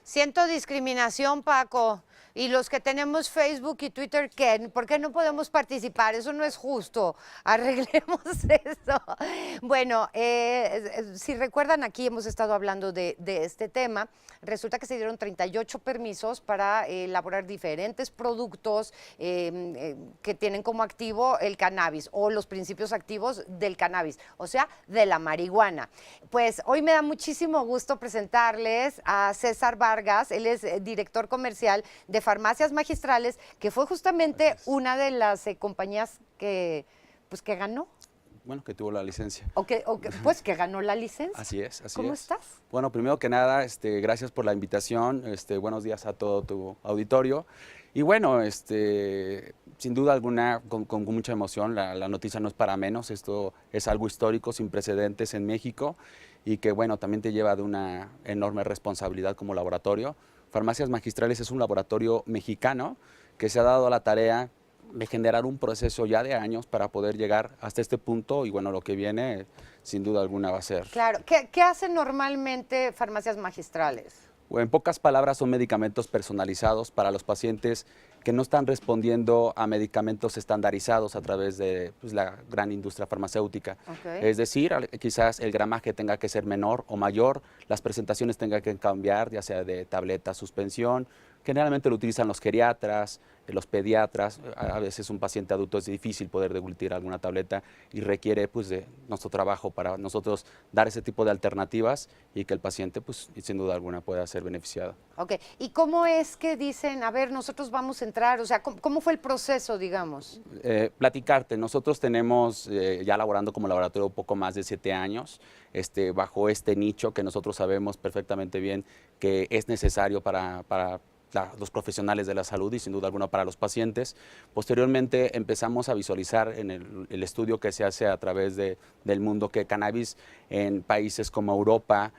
Siento discriminación, Paco. Y los que tenemos Facebook y Twitter, ¿qué? ¿Por qué no podemos participar? Eso no es justo. Arreglemos eso. Bueno, si recuerdan, aquí hemos estado hablando de este tema. Resulta que se dieron 38 permisos para elaborar diferentes productos que tienen como activo el cannabis o los principios activos del cannabis, o sea, de la marihuana. Pues hoy me da muchísimo gusto presentarles a César Vargas. Él es director comercial de Farmacias Magistrales, que fue justamente una de las compañías que ganó. Bueno, que tuvo la licencia. Pues que ganó la licencia. Así es, así es. ¿Cómo estás? Bueno, primero que nada, gracias por la invitación. Buenos días a todo tu auditorio. Y bueno, sin duda alguna, con mucha emoción, la noticia no es para menos. Esto es algo histórico, sin precedentes en México y que, bueno, también te lleva de una enorme responsabilidad como laboratorio. Farmacias Magistrales es un laboratorio mexicano que se ha dado a la tarea de generar un proceso ya de años para poder llegar hasta este punto y bueno, lo que viene sin duda alguna va a ser. Claro, ¿qué hacen normalmente Farmacias Magistrales? O en pocas palabras, son medicamentos personalizados para los pacientes que no están respondiendo a medicamentos estandarizados a través de la gran industria farmacéutica. Okay. Es decir, quizás el gramaje tenga que ser menor o mayor, las presentaciones tengan que cambiar, ya sea de tableta, suspensión. Generalmente lo utilizan los geriatras, los pediatras. A veces un paciente adulto es difícil poder deglutir alguna tableta y requiere de nuestro trabajo para nosotros dar ese tipo de alternativas y que el paciente sin duda alguna pueda ser beneficiado. Ok, ¿y cómo es que dicen, a ver, nosotros vamos a entrar? O sea, ¿cómo fue el proceso, digamos? Platicarte, nosotros tenemos ya laborando como laboratorio un poco más de 7 años, bajo este nicho que nosotros sabemos perfectamente bien que es necesario para los profesionales de la salud y sin duda alguna para los pacientes. Posteriormente empezamos a visualizar en el estudio que se hace a través del mundo que cannabis en países como Europa,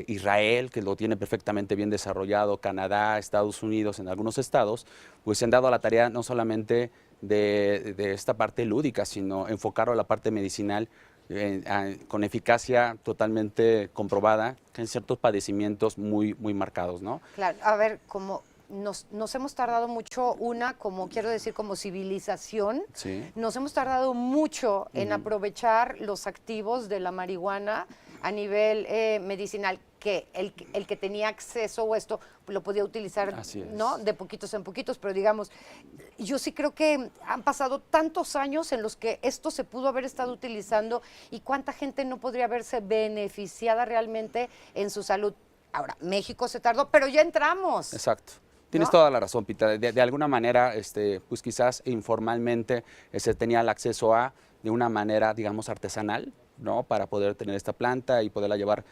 Israel, que lo tiene perfectamente bien desarrollado, Canadá, Estados Unidos, en algunos estados, pues se han dado a la tarea no solamente de esta parte lúdica, sino enfocarlo a la parte medicinal con eficacia totalmente comprobada en ciertos padecimientos muy marcados, ¿no? Claro, a ver, como nos hemos tardado mucho, como quiero decir, como civilización, Sí. nos hemos tardado mucho en aprovechar los activos de la marihuana a nivel medicinal, que el que tenía acceso o esto lo podía utilizar, ¿no? De poquitos en poquitos, pero digamos, yo sí creo que han pasado tantos años en los que esto se pudo haber estado utilizando y cuánta gente no podría verse beneficiada realmente en su salud. Ahora, México se tardó, pero ya entramos. Exacto. Tienes toda la razón, Pita. De alguna manera, pues quizás informalmente se tenía el acceso de una manera, digamos, artesanal, ¿no? Para poder tener esta planta y poderla llevar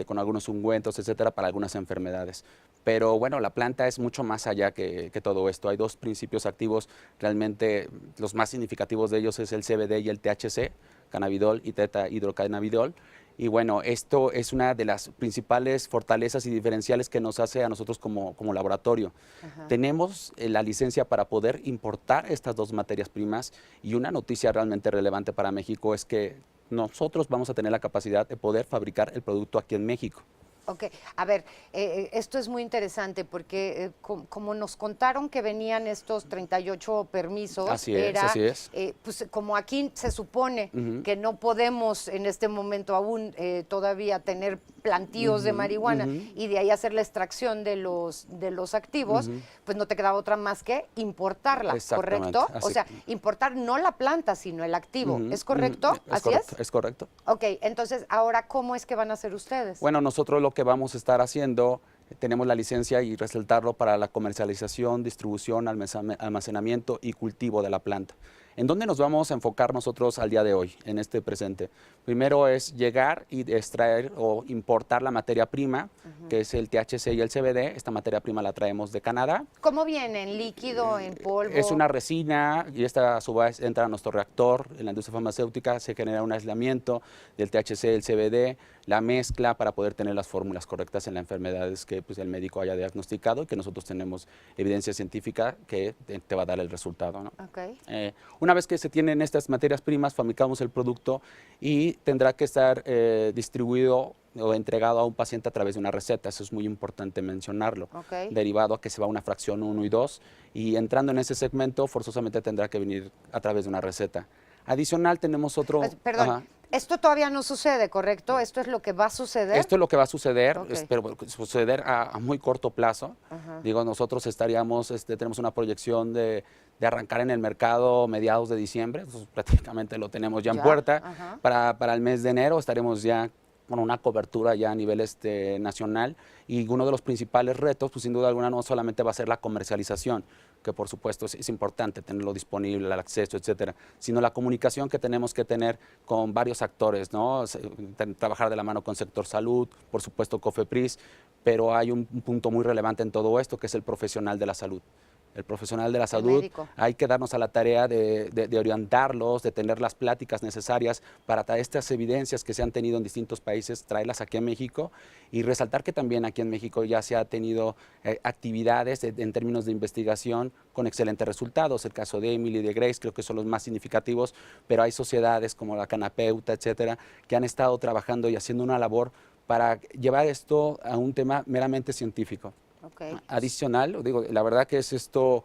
con algunos ungüentos, etcétera, para algunas enfermedades. Pero bueno, la planta es mucho más allá que todo esto. Hay dos principios activos, realmente los más significativos de ellos es el CBD y el THC, cannabidol y tetrahidrocannabidol. Y bueno, esto es una de las principales fortalezas y diferenciales que nos hace a nosotros como laboratorio. Ajá. Tenemos la licencia para poder importar estas dos materias primas y una noticia realmente relevante para México es que nosotros vamos a tener la capacidad de poder fabricar el producto aquí en México. Ok, a ver, esto es muy interesante porque como nos contaron que venían estos 38 permisos, así es. Pues como aquí se supone que no podemos en este momento aún todavía tener plantíos de marihuana y de ahí hacer la extracción de los activos, pues no te quedaba otra más que importarla, ¿correcto? O sea, importar no la planta, sino el activo, ¿es correcto? ¿Así es? Es correcto. Ok, entonces ahora, ¿cómo es que van a hacer ustedes? Bueno, nosotros lo que vamos a estar haciendo, tenemos la licencia y resaltarlo para la comercialización, distribución, almacenamiento y cultivo de la planta. ¿En dónde nos vamos a enfocar nosotros al día de hoy, en este presente? Primero es llegar y extraer o importar la materia prima, que es el THC y el CBD. Esta materia prima la traemos de Canadá. ¿Cómo viene? ¿En líquido, en polvo? Es una resina y esta a su vez entra a nuestro reactor. En la industria farmacéutica se genera un aislamiento del THC y el CBD, la mezcla para poder tener las fórmulas correctas en las enfermedades que el médico haya diagnosticado y que nosotros tenemos evidencia científica que te va a dar el resultado, ¿no? Okay. Una vez que se tienen estas materias primas, fabricamos el producto y tendrá que estar distribuido o entregado a un paciente a través de una receta. Eso es muy importante mencionarlo. Ok. Derivado a que se va a una fracción 1 y 2 y entrando en ese segmento forzosamente tendrá que venir a través de una receta. Adicional tenemos otro... Perdón, Ajá. esto todavía no sucede, ¿correcto? ¿Esto es lo que va a suceder? Esto es lo que va a suceder, Ok. pero suceder a muy corto plazo. Ajá. Digo, nosotros estaríamos, tenemos una proyección de arrancar en el mercado mediados de diciembre, entonces prácticamente lo tenemos ya en Ya, puerta. ajá. Para el mes de enero estaremos ya con una cobertura ya a nivel nacional y uno de los principales retos, pues sin duda alguna no solamente va a ser la comercialización, que por supuesto es importante tenerlo disponible, el acceso, etcétera, sino la comunicación que tenemos que tener con varios actores, ¿no? Trabajar de la mano con sector salud, por supuesto COFEPRIS, pero hay un punto muy relevante en todo esto que es el profesional de la salud. El profesional de la salud, médico. hay que darnos a la tarea de orientarlos, de tener las pláticas necesarias para traer estas evidencias que se han tenido en distintos países, traerlas aquí a México y resaltar que también aquí en México ya se ha tenido actividades en términos de investigación con excelentes resultados. El caso de Emily y de Grace creo que son los más significativos, pero hay sociedades como la Canapeuta, etcétera, que han estado trabajando y haciendo una labor para llevar esto a un tema meramente científico. Okay. Adicional, digo, la verdad que es esto,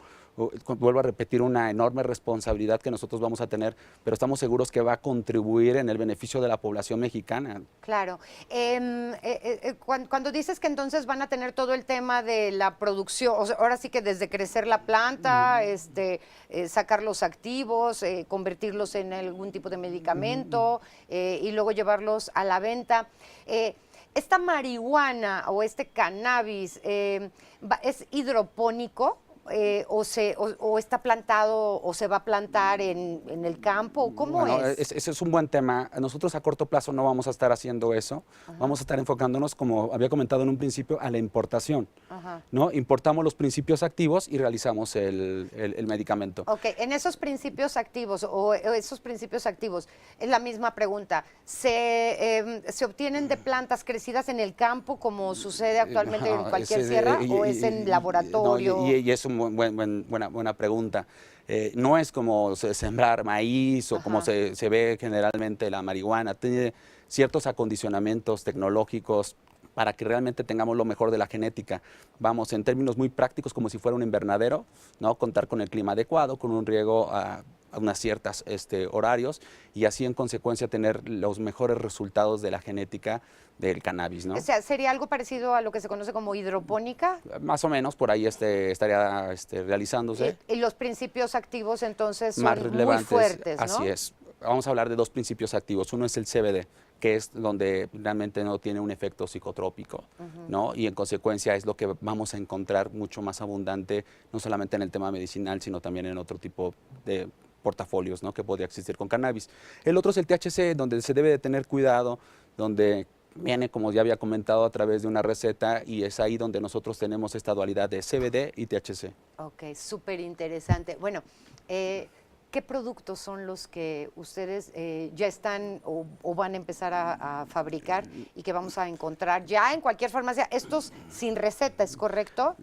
vuelvo a repetir, una enorme responsabilidad que nosotros vamos a tener, pero estamos seguros que va a contribuir en el beneficio de la población mexicana. Claro. Cuando dices que entonces van a tener todo el tema de la producción, o sea, ahora sí que desde crecer la planta, sacar los activos, convertirlos en algún tipo de medicamento y luego llevarlos a la venta. ¿Esta marihuana o este cannabis es hidropónico o está plantado o se va a plantar en el campo? ¿Cómo Bueno, es? ese es un buen tema. Nosotros a corto plazo no vamos a estar haciendo eso. Ajá. Vamos a estar enfocándonos, como había comentado en un principio, a la importación. Ajá. ¿No? Importamos los principios activos y realizamos el medicamento. Ok, en esos principios activos o esos principios activos, es la misma pregunta. ¿Se obtienen de plantas crecidas en el campo como sucede actualmente en cualquier sierra o es en laboratorio? No, y es una buena pregunta. No es como sembrar maíz o como se ve generalmente la marihuana. Tiene ciertos acondicionamientos tecnológicos para que realmente tengamos lo mejor de la genética. Vamos, en términos muy prácticos, como si fuera un invernadero, ¿no? Contar con el clima adecuado, con un riego a unas ciertas horarios y así en consecuencia tener los mejores resultados de la genética del cannabis, ¿no? O sea, ¿sería algo parecido a lo que se conoce como hidropónica? Más o menos, por ahí estaría realizándose. Y los principios activos entonces Más son muy relevantes, fuertes, ¿no? así es. Vamos a hablar de dos principios activos. Uno es el CBD, que es donde realmente no tiene un efecto psicotrópico, ¿no? Y en consecuencia es lo que vamos a encontrar mucho más abundante, no solamente en el tema medicinal, sino también en otro tipo de portafolios, ¿no? Que podría existir con cannabis. El otro es el THC, donde se debe de tener cuidado, donde viene, como ya había comentado, a través de una receta y es ahí donde nosotros tenemos esta dualidad de CBD y THC. Ok, súper interesante. Bueno, ¿qué productos son los que ustedes ya están o van a empezar a fabricar y que vamos a encontrar ya en cualquier farmacia? Estos sin receta, ¿es correcto?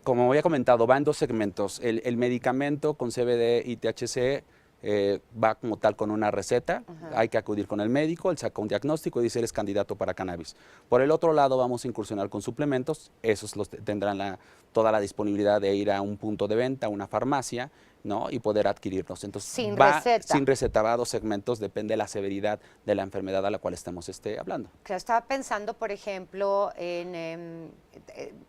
Como había comentado, va en dos segmentos. El medicamento con CBD y THC va como tal con una receta, hay que acudir con el médico, él saca un diagnóstico y dice eres candidato para cannabis. Por el otro lado vamos a incursionar con suplementos, esos tendrán toda la disponibilidad de ir a un punto de venta, a una farmacia, ¿no? Y poder adquirirlos. Entonces, sin receta, va a dos segmentos, depende de la severidad de la enfermedad a la cual estamos hablando. Yo estaba pensando, por ejemplo, en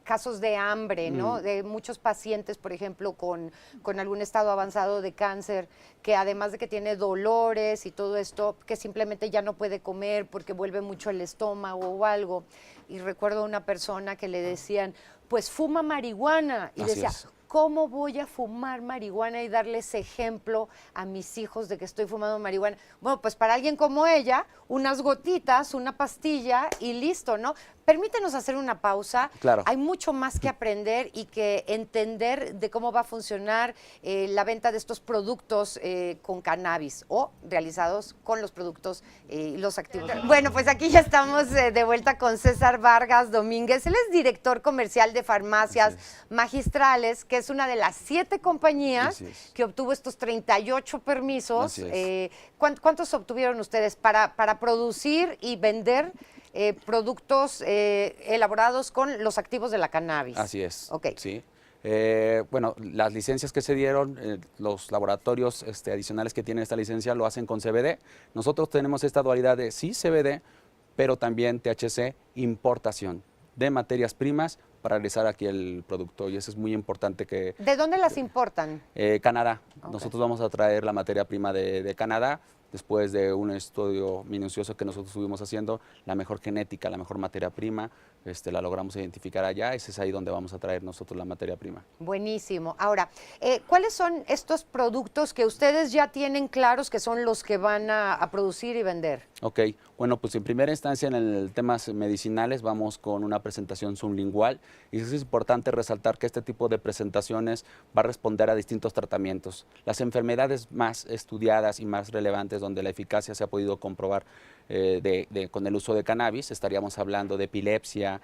casos de hambre, ¿no? De muchos pacientes, por ejemplo, con algún estado avanzado de cáncer, que además de que tiene dolores y todo esto, que simplemente ya no puede comer porque vuelve mucho el estómago o algo. Y recuerdo a una persona que le decían, pues fuma marihuana. Y Así decía, es. ¿cómo voy a fumar marihuana y darles ejemplo a mis hijos de que estoy fumando marihuana? Bueno, pues para alguien como ella, unas gotitas, una pastilla y listo, ¿no? Permítenos hacer una pausa. Claro. Hay mucho más que aprender y que entender de cómo va a funcionar la venta de estos productos con cannabis o realizados con los productos y los activos. Bueno, pues aquí ya estamos de vuelta con César Vargas Domínguez. Él es director comercial de Farmacias Magistrales, que es una de las 7 compañías que obtuvo estos 38 permisos. ¿Cuántos obtuvieron ustedes para producir y vender productos elaborados con los activos de la cannabis. Así es. Ok. Sí. Bueno, las licencias que se dieron, los laboratorios adicionales que tienen esta licencia lo hacen con CBD. Nosotros tenemos esta dualidad de sí CBD, pero también THC, importación de materias primas para realizar aquí el producto. Y eso es muy importante que... ¿De dónde las importan? Canadá. Ok. Nosotros vamos a traer la materia prima de Canadá. Después de un estudio minucioso que nosotros estuvimos haciendo, la mejor genética, la mejor materia prima, la logramos identificar allá. Ese es ahí donde vamos a traer nosotros la materia prima. Buenísimo. Ahora, ¿cuáles son estos productos que ustedes ya tienen claros que son los que van a producir y vender? Ok, bueno, pues en primera instancia en el temas medicinales vamos con una presentación sublingual y es importante resaltar que este tipo de presentaciones va a responder a distintos tratamientos. Las enfermedades más estudiadas y más relevantes donde la eficacia se ha podido comprobar con el uso de cannabis, estaríamos hablando de epilepsia,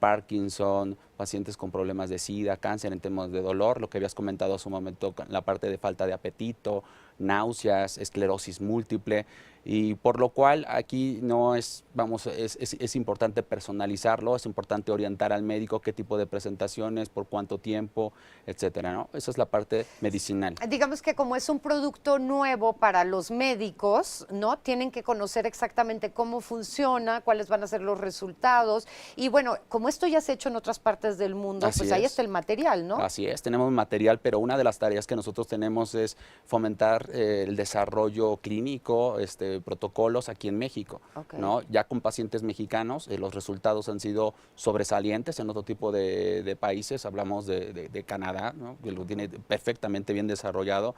Parkinson, pacientes con problemas de SIDA, cáncer en temas de dolor, lo que habías comentado hace un momento, la parte de falta de apetito, náuseas, esclerosis múltiple, y por lo cual aquí no es, es importante personalizarlo, es importante orientar al médico qué tipo de presentaciones, por cuánto tiempo, etcétera, ¿no? Esa es la parte medicinal. Digamos que como es un producto nuevo para los médicos, ¿no? Tienen que conocer exactamente cómo funciona, cuáles van a ser los resultados, y bueno, como esto ya se ha hecho en otras partes del mundo, Así pues ahí es. está el material, ¿no? Así es, tenemos material, pero una de las tareas que nosotros tenemos es fomentar el desarrollo clínico, protocolos aquí en México, Okay. ¿no? Ya con pacientes mexicanos, los resultados han sido sobresalientes en otro tipo de países, hablamos de Canadá, ¿no? Que lo tiene perfectamente bien desarrollado,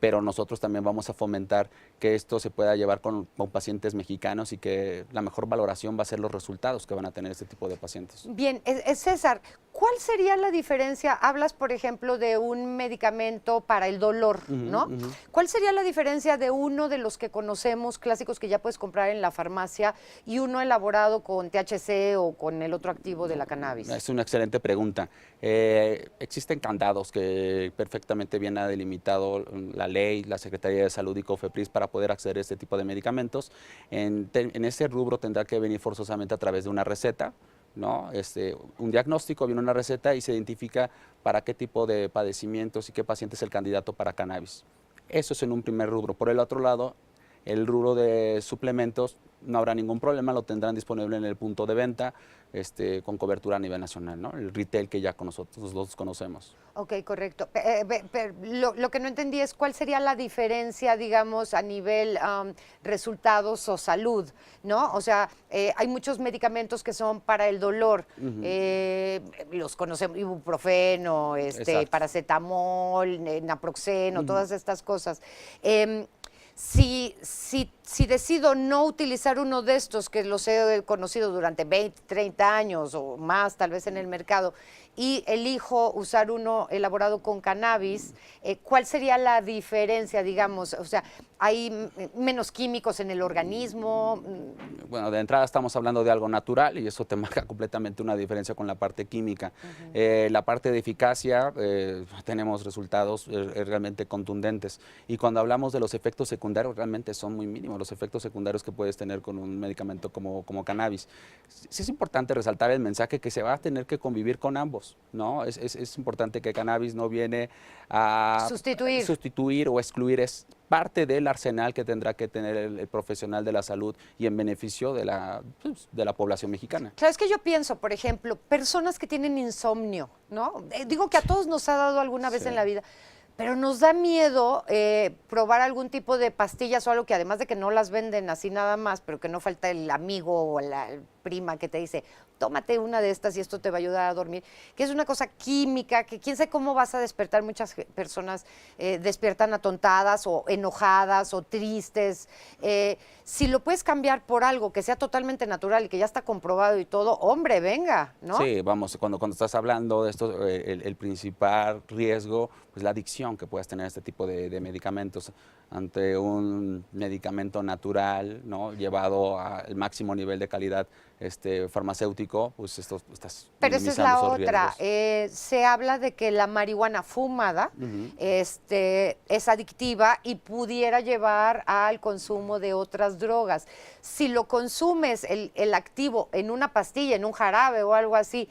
pero nosotros también vamos a fomentar que esto se pueda llevar con pacientes mexicanos y que la mejor valoración va a ser los resultados que van a tener este tipo de pacientes. Bien, César, ¿cuál sería la diferencia? Hablas, por ejemplo, de un medicamento para el dolor, ¿no? ¿Cuál sería la diferencia de uno de los que conocemos clásicos que ya puedes comprar en la farmacia y uno elaborado con THC o con el otro activo de la cannabis? Es una excelente pregunta. Existen candados que perfectamente bien ha delimitado la ley, la Secretaría de Salud y COFEPRIS para poder acceder a este tipo de medicamentos. En ese rubro tendrá que venir forzosamente a través de una receta, ¿no? Un diagnóstico, viene una receta y se identifica para qué tipo de padecimientos y qué paciente es el candidato para cannabis. Eso es en un primer rubro. Por el otro lado, el rubro de suplementos no habrá ningún problema, lo tendrán disponible en el punto de venta con cobertura a nivel nacional, ¿no? El retail que ya nosotros los conocemos. Ok, correcto. Lo que no entendí es cuál sería la diferencia, digamos, a nivel resultados o salud, ¿no? O sea, hay muchos medicamentos que son para el dolor. Los conocemos, ibuprofeno, paracetamol, naproxeno, todas estas cosas. Si decido no utilizar uno de estos, que los he conocido durante 20, 30 años o más tal vez en el mercado, y elijo usar uno elaborado con cannabis, ¿cuál sería la diferencia, digamos? O sea, ¿hay menos químicos en el organismo? Bueno, de entrada estamos hablando de algo natural y eso te marca completamente una diferencia con la parte química. La parte de eficacia, tenemos resultados realmente contundentes. Y cuando hablamos de los efectos secundarios, realmente son muy mínimos los efectos secundarios que puedes tener con un medicamento como cannabis. Sí es importante resaltar el mensaje que se va a tener que convivir con ambos, ¿no? Es importante que cannabis no viene a sustituir o excluir, es parte del arsenal que tendrá que tener el profesional de la salud y en beneficio de la población mexicana. ¿Sabes qué yo pienso? Por ejemplo, personas que tienen insomnio, ¿no? Digo que a todos nos ha dado alguna vez en la vida, pero nos da miedo probar algún tipo de pastillas o algo que además de que no las venden así nada más, pero que no falta el amigo o la prima que te dice, tómate una de estas y esto te va a ayudar a dormir, que es una cosa química, que quién sabe cómo vas a despertar. Muchas personas despiertan atontadas o enojadas o tristes. Si lo puedes cambiar por algo que sea totalmente natural y que ya está comprobado y todo, hombre, venga, ¿no? Sí, vamos, cuando estás hablando de esto, el principal riesgo, pues la adicción que puedas tener a este tipo de medicamentos ante un medicamento natural, ¿no? Llevado al máximo nivel de calidad farmacéutico, pues estás Pero esa es minimizando la esos otra. riesgos. Se habla de que la marihuana fumada es adictiva y pudiera llevar al consumo de otras drogas. Si lo consumes, el activo, en una pastilla, en un jarabe o algo así,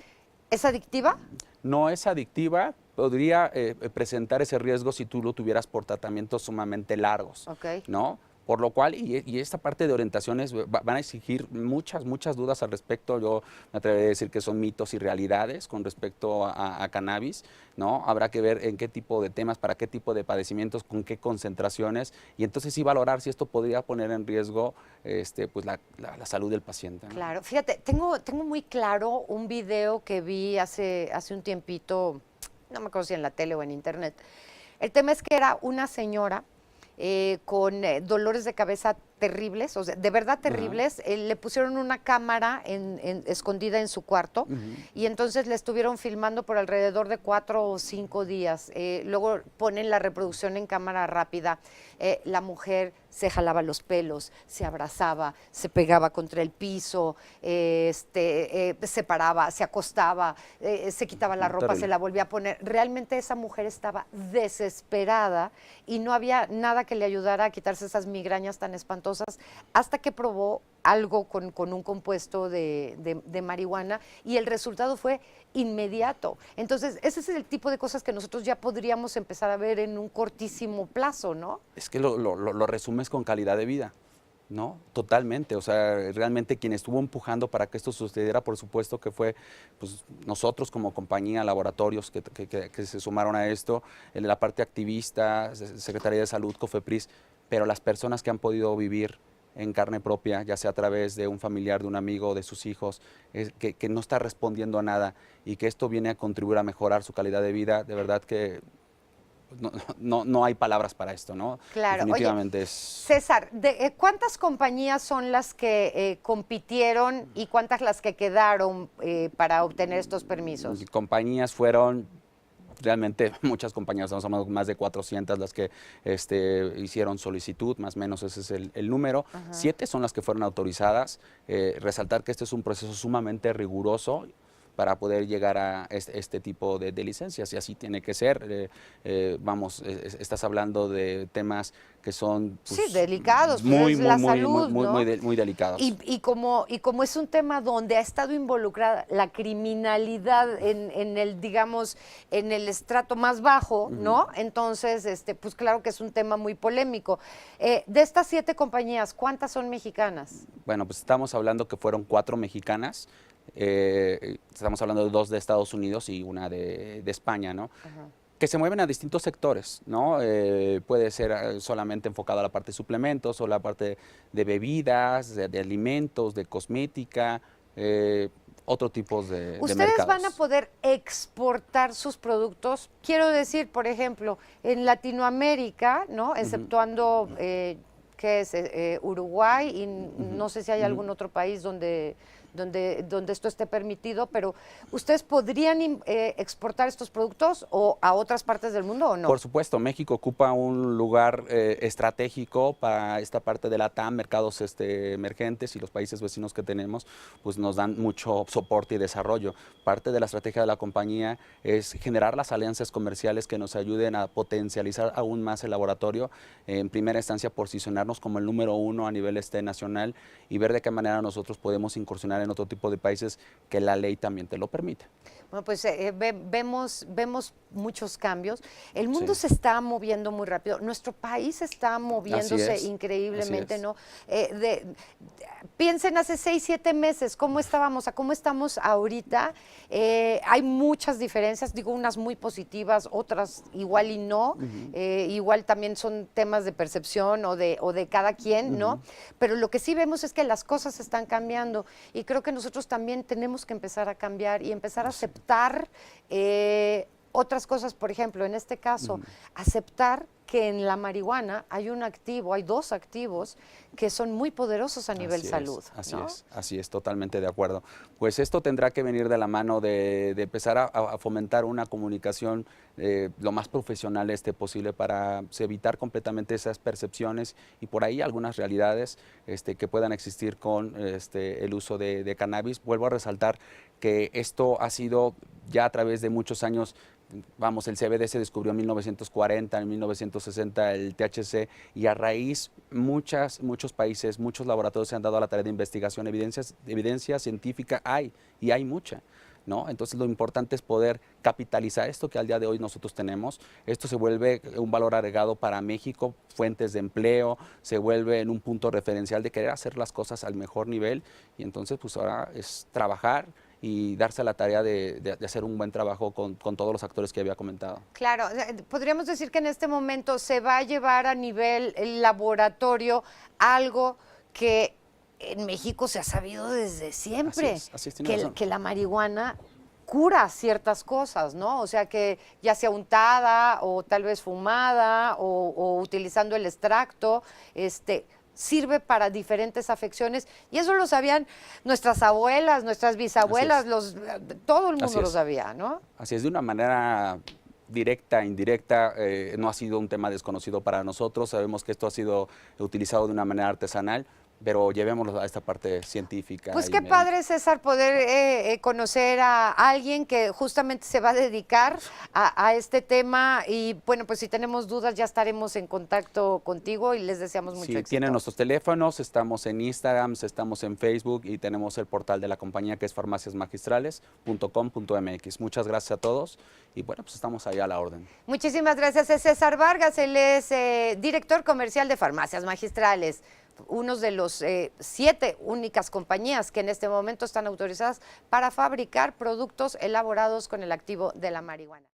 ¿es adictiva? No es adictiva, podría presentar ese riesgo si tú lo tuvieras por tratamientos sumamente largos, Ok. ¿no? Por lo cual, y esta parte de orientaciones van a exigir muchas dudas al respecto. Yo me atrevería a decir que son mitos y realidades con respecto a cannabis, ¿no? Habrá que ver en qué tipo de temas, para qué tipo de padecimientos, con qué concentraciones, y entonces sí valorar si esto podría poner en riesgo pues la salud del paciente, ¿no? Claro, fíjate, tengo muy claro un video que vi hace un tiempito, no me acuerdo si en la tele o en internet. El tema es que era una señora con dolores de cabeza terribles, o sea, de verdad terribles. Le pusieron una cámara escondida en su cuarto y entonces le estuvieron filmando por alrededor de 4 o 5 días. Luego ponen la reproducción en cámara rápida. La mujer se jalaba los pelos, se abrazaba, se pegaba contra el piso, se paraba, se acostaba, se quitaba la ropa, Terrible. se la volvía a poner. Realmente esa mujer estaba desesperada y no había nada que le ayudara a quitarse esas migrañas tan espantosas hasta que probó algo con un compuesto de marihuana y el resultado fue inmediato. Entonces, ese es el tipo de cosas que nosotros ya podríamos empezar a ver en un cortísimo plazo, ¿no? Es que lo resumes con calidad de vida, ¿no? Totalmente. O sea, realmente quien estuvo empujando para que esto sucediera, por supuesto que fue pues, nosotros como compañía, laboratorios que se sumaron a esto, la parte activista, Secretaría de Salud, COFEPRIS, pero las personas que han podido vivir en carne propia, ya sea a través de un familiar, de un amigo, de sus hijos, que no está respondiendo a nada y que esto viene a contribuir a mejorar su calidad de vida, de verdad que no hay palabras para esto, ¿no? Claro. Definitivamente Oye, es... César, ¿cuántas compañías son las que compitieron y cuántas las que quedaron para obtener estos permisos? Compañías fueron realmente muchas compañías, estamos hablando de más de 400 las que hicieron solicitud, más o menos ese es el número. 7 son las que fueron autorizadas. Resaltar que este es un proceso sumamente riguroso para poder llegar a este tipo de licencias, y así tiene que ser. Estás hablando de temas que son pues, sí, delicados, muy, pues es muy, la muy, salud, muy, ¿no? muy delicados. Y como es un tema donde ha estado involucrada la criminalidad en el, digamos, en el estrato más bajo, ¿no? Entonces, pues claro que es un tema muy polémico. De estas 7 compañías, ¿cuántas son mexicanas? Bueno, pues estamos hablando que fueron 4 mexicanas. Estamos hablando de 2 de Estados Unidos y una de España, ¿no? Que se mueven a distintos sectores, ¿no? Puede ser solamente enfocado a la parte de suplementos o la parte de bebidas, de alimentos, de cosmética, otro tipo de ¿Ustedes mercados. van a poder exportar sus productos? Quiero decir, por ejemplo, en Latinoamérica, ¿no? Exceptuando, ¿qué es? Uruguay y no sé si hay algún otro país donde esto esté permitido, pero ¿ustedes podrían exportar estos productos o a otras partes del mundo o no? Por supuesto, México ocupa un lugar estratégico para esta parte de la TAM, mercados emergentes, y los países vecinos que tenemos pues nos dan mucho soporte y desarrollo. Parte de la estrategia de la compañía es generar las alianzas comerciales que nos ayuden a potencializar aún más el laboratorio, en primera instancia posicionarnos como el número 1 a nivel nacional y ver de qué manera nosotros podemos incursionar en otro tipo de países que la ley también te lo permite. Bueno, pues vemos muchos cambios. El mundo se está moviendo muy rápido. Nuestro país está moviéndose increíblemente, ¿no? Piensen hace 6, 7 meses, ¿cómo estábamos? ¿A cómo estamos ahorita? Hay muchas diferencias, digo, unas muy positivas, otras igual y no. Igual también son temas de percepción o de cada quien, ¿no? Pero lo que sí vemos es que las cosas están cambiando y creo que nosotros también tenemos que empezar a cambiar y empezar a aceptar otras cosas, por ejemplo, en este caso, aceptar que en la marihuana hay un activo, hay dos activos que son muy poderosos a nivel salud. Así es, totalmente de acuerdo. Pues esto tendrá que venir de la mano de empezar a fomentar una comunicación lo más profesional posible para evitar completamente esas percepciones y por ahí algunas realidades que puedan existir con el uso de cannabis. Vuelvo a resaltar que esto ha sido ya a través de muchos años. Vamos, el CBD se descubrió en 1940, en 1960 el THC y a raíz muchos países, muchos laboratorios se han dado a la tarea de investigación, evidencia científica hay y hay mucha, ¿no? Entonces lo importante es poder capitalizar esto que al día de hoy nosotros tenemos. Esto se vuelve un valor agregado para México, fuentes de empleo, se vuelve en un punto referencial de querer hacer las cosas al mejor nivel y entonces pues ahora es trabajar y darse la tarea de hacer un buen trabajo con todos los actores que había comentado. Claro, podríamos decir que en este momento se va a llevar a nivel laboratorio algo que en México se ha sabido desde siempre, así es, que la marihuana cura ciertas cosas, ¿no? O sea, que ya sea untada o tal vez fumada o utilizando el extracto, sirve para diferentes afecciones y eso lo sabían nuestras abuelas, nuestras bisabuelas, todo el mundo lo sabía, ¿no? Así es, de una manera directa, indirecta, no ha sido un tema desconocido para nosotros, sabemos que esto ha sido utilizado de una manera artesanal, pero llevémoslo a esta parte científica. Pues qué padre, César, poder conocer a alguien que justamente se va a dedicar a este tema y bueno, pues si tenemos dudas ya estaremos en contacto contigo y les deseamos mucho éxito. Tienen nuestros teléfonos, estamos en Instagram, estamos en Facebook y tenemos el portal de la compañía que es farmaciasmagistrales.com.mx. Muchas gracias a todos y bueno, pues estamos ahí a la orden. Muchísimas gracias, es César Vargas, él es director comercial de Farmacias Magistrales, uno de los 7 únicas compañías que en este momento están autorizadas para fabricar productos elaborados con el activo de la marihuana.